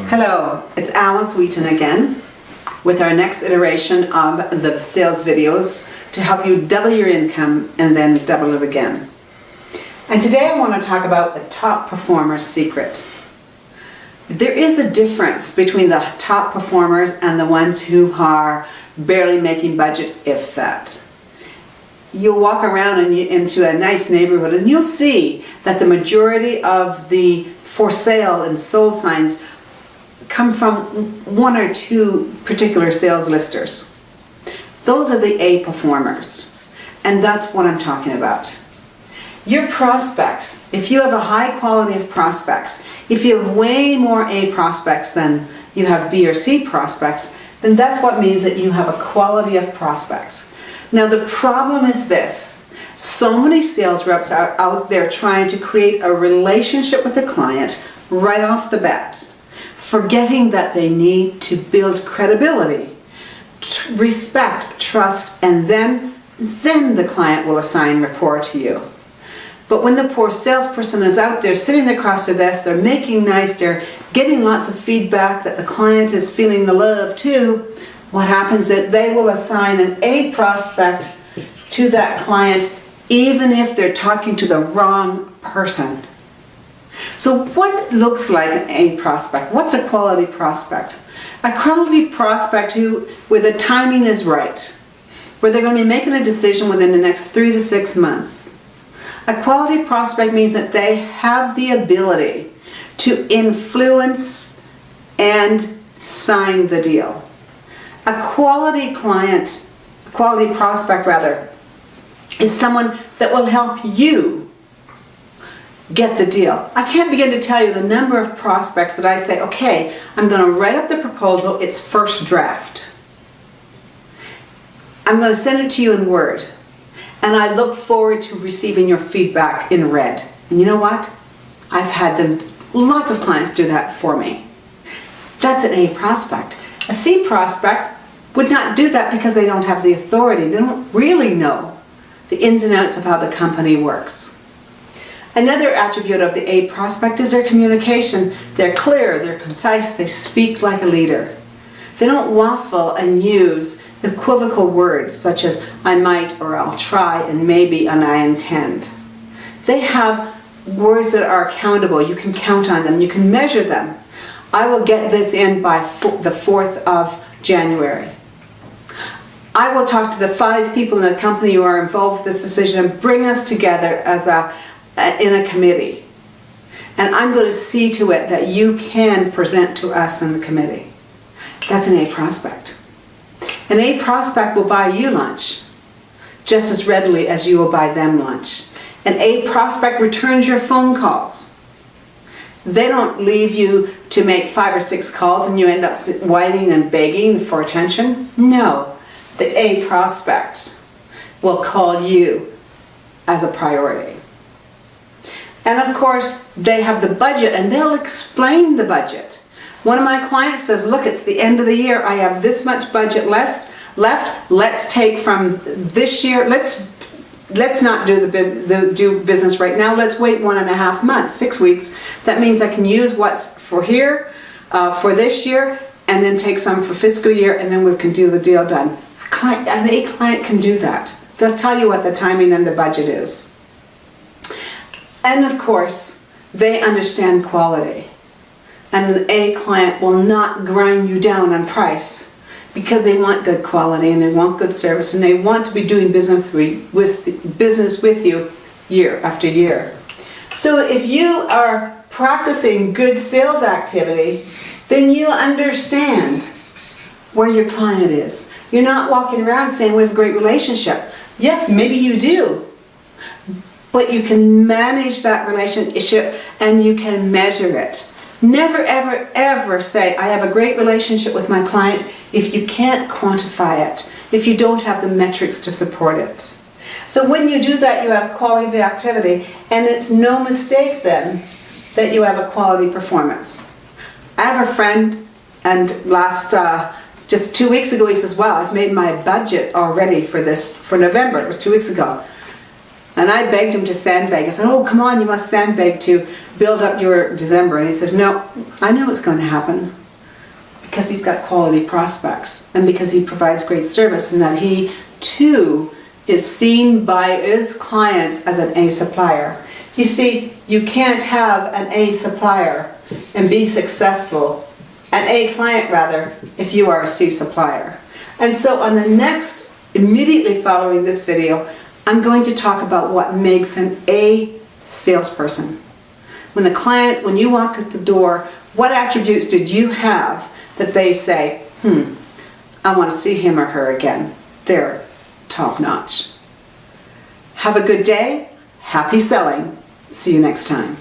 Hello, it's Alice Wheaton again with our next iteration of the sales videos to help you double your income and then double it again. And today I want to talk about the top performer's secret. There is a difference between the top performers and the ones who are barely making budget, if that. You'll walk around into a nice neighborhood and you'll see that the majority of the for sale and sold signs come from one or two particular sales listers. Those are the A performers, and that's what I'm talking about. Your prospects, if you have a high quality of prospects, if you have way more A prospects than you have B or C prospects, then that's what means that you have a quality of prospects. Now the problem is this: so many sales reps are out there trying to create a relationship with the client right off the bat, forgetting that they need to build credibility, respect, trust, and then the client will assign rapport to you. But when the poor salesperson is out there sitting across their desk, they're making nice, they're getting lots of feedback that the client is feeling the love too, what happens is they will assign an A prospect to that client even if they're talking to the wrong person. So what looks like an A prospect? What's a quality prospect? A quality prospect where the timing is right, where they're going to be making a decision within the next 3 to 6 months. A quality prospect means that they have the ability to influence and sign the deal. A quality prospect rather, is someone that will help you get the deal. I can't begin to tell you the number of prospects that I say, okay, I'm going to write up the proposal, it's first draft. I'm going to send it to you in Word, and I look forward to receiving your feedback in red. And you know what? I've had lots of clients do that for me. That's an A prospect. A C prospect would not do that because they don't have the authority. They don't really know the ins and outs of how the company works. Another attribute of the A prospect is their communication. They're clear, they're concise, they speak like a leader. They don't waffle and use equivocal words such as I might or I'll try and maybe and I intend. They have words that are accountable. You can count on them, you can measure them. I will get this in by the 4th of January. I will talk to the 5 people in the company who are involved with this decision and bring us together as in a committee. And I'm going to see to it that you can present to us in the committee. That's an A prospect. An A prospect will buy you lunch just as readily as you will buy them lunch. An A prospect returns your phone calls. They don't leave you to make 5 or 6 calls and you end up whining and begging for attention. No. The A prospect will call you as a priority. And of course, they have the budget and they'll explain the budget. One of my clients says, look, it's the end of the year. I have this much budget left. Let's take from this year. Let's not do business right now. Let's wait 1.5 months, 6 weeks. That means I can use what's for here, for this year, and then take some for fiscal year, and then we can do the deal done. An A client can do that. They'll tell you what the timing and the budget is. And of course, they understand quality. And an A client will not grind you down on price because they want good quality and they want good service and they want to be doing business with you year after year. So if you are practicing good sales activity, then you understand where your client is. You're not walking around saying we have a great relationship. Yes, maybe you do. But you can manage that relationship and you can measure it. Never, ever, ever say, I have a great relationship with my client if you can't quantify it, if you don't have the metrics to support it. So when you do that, you have quality of activity, and it's no mistake then that you have a quality performance. I have a friend, and just 2 weeks ago, he says, wow, I've made my budget already for November. It was 2 weeks ago. And I begged him to sandbag. I said, oh, come on, you must sandbag to build up your December. And he says, no, I know it's going to happen because he's got quality prospects and because he provides great service and that he, too, is seen by his clients as an A supplier. You see, you can't have an A supplier and be successful, an A client rather, if you are a C supplier. And so on the next, immediately following this video, I'm going to talk about what makes an A salesperson. When when you walk at the door, what attributes did you have that they say, I want to see him or her again. They're top notch. Have a good day. Happy selling. See you next time.